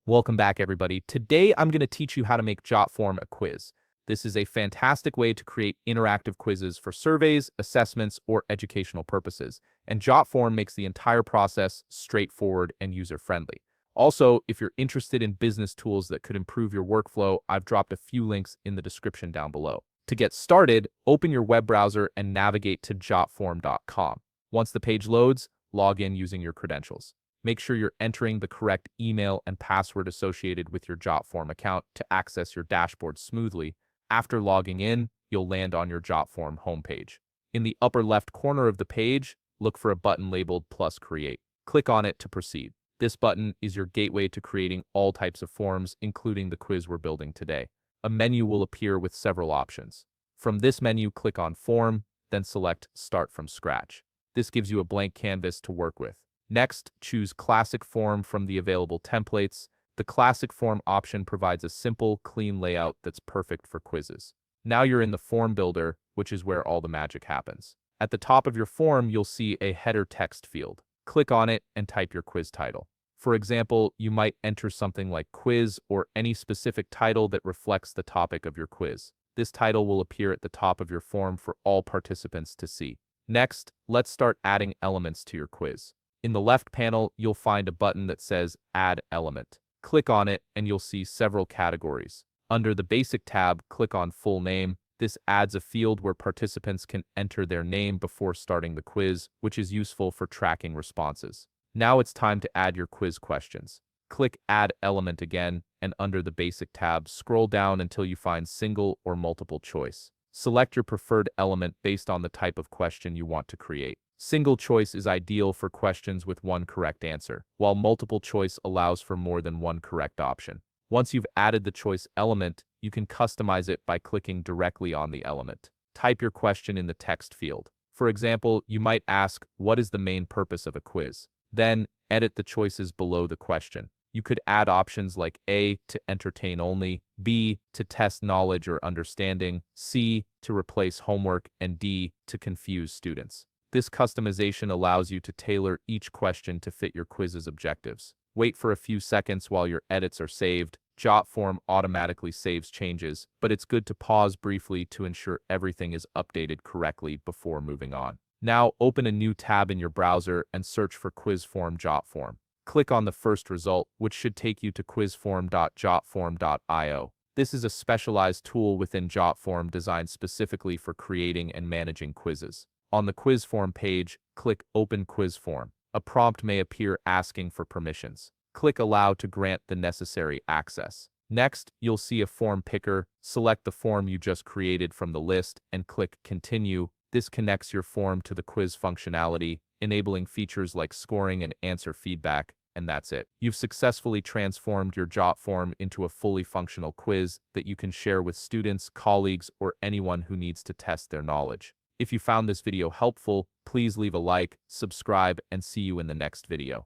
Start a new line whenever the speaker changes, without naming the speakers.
Welcome back, everybody. Today, I'm going to teach you how to make Jotform a quiz. This is a fantastic way to create interactive quizzes for surveys, assessments, or educational purposes. And Jotform makes the entire process straightforward and user-friendly. Also, if you're interested in business tools that could improve your workflow, I've dropped a few links in the description down below. To get started, open your web browser and navigate to jotform.com. Once the page loads, log in using your credentials. Make sure you're entering the correct email and password associated with your Jotform account to access your dashboard smoothly. After logging in, you'll land on your Jotform homepage. In the upper left corner of the page, look for a button labeled Plus Create. Click on it to proceed. This button is your gateway to creating all types of forms, including the quiz we're building today. A menu will appear with several options. From this menu, click on Form, then select Start from Scratch. This gives you a blank canvas to work with. Next, choose Classic Form from the available templates. The Classic Form option provides a simple, clean layout that's perfect for quizzes. Now you're in the Form Builder, which is where all the magic happens. At the top of your form, you'll see a header text field. Click on it and type your quiz title. For example, you might enter something like quiz or any specific title that reflects the topic of your quiz. This title will appear at the top of your form for all participants to see. Next, let's start adding elements to your quiz. In the left panel, you'll find a button that says Add Element. Click on it and you'll see several categories. Under the Basic tab, click on Full Name. This adds a field where participants can enter their name before starting the quiz, which is useful for tracking responses. Now it's time to add your quiz questions. Click Add Element again, and under the Basic tab, scroll down until you find Single or Multiple Choice. Select your preferred element based on the type of question you want to create. Single choice is ideal for questions with one correct answer, while multiple choice allows for more than one correct option. Once you've added the choice element, you can customize it by clicking directly on the element. Type your question in the text field. For example, you might ask, what is the main purpose of a quiz? Then, edit the choices below the question. You could add options like A, to entertain only, B, to test knowledge or understanding, C, to replace homework, and D, to confuse students. This customization allows you to tailor each question to fit your quiz's objectives. Wait for a few seconds while your edits are saved. Jotform automatically saves changes, but it's good to pause briefly to ensure everything is updated correctly before moving on. Now, open a new tab in your browser and search for QuizForm Jotform. Click on the first result, which should take you to quizform.jotform.io. This is a specialized tool within Jotform designed specifically for creating and managing quizzes. On the quiz form page, click Open Quiz Form. A prompt may appear asking for permissions. Click Allow to grant the necessary access. Next, you'll see a form picker. Select the form you just created from the list and click Continue. This connects your form to the quiz functionality, enabling features like scoring and answer feedback, and that's it. You've successfully transformed your Jotform into a fully functional quiz that you can share with students, colleagues, or anyone who needs to test their knowledge. If you found this video helpful, please leave a like, subscribe, and see you in the next video.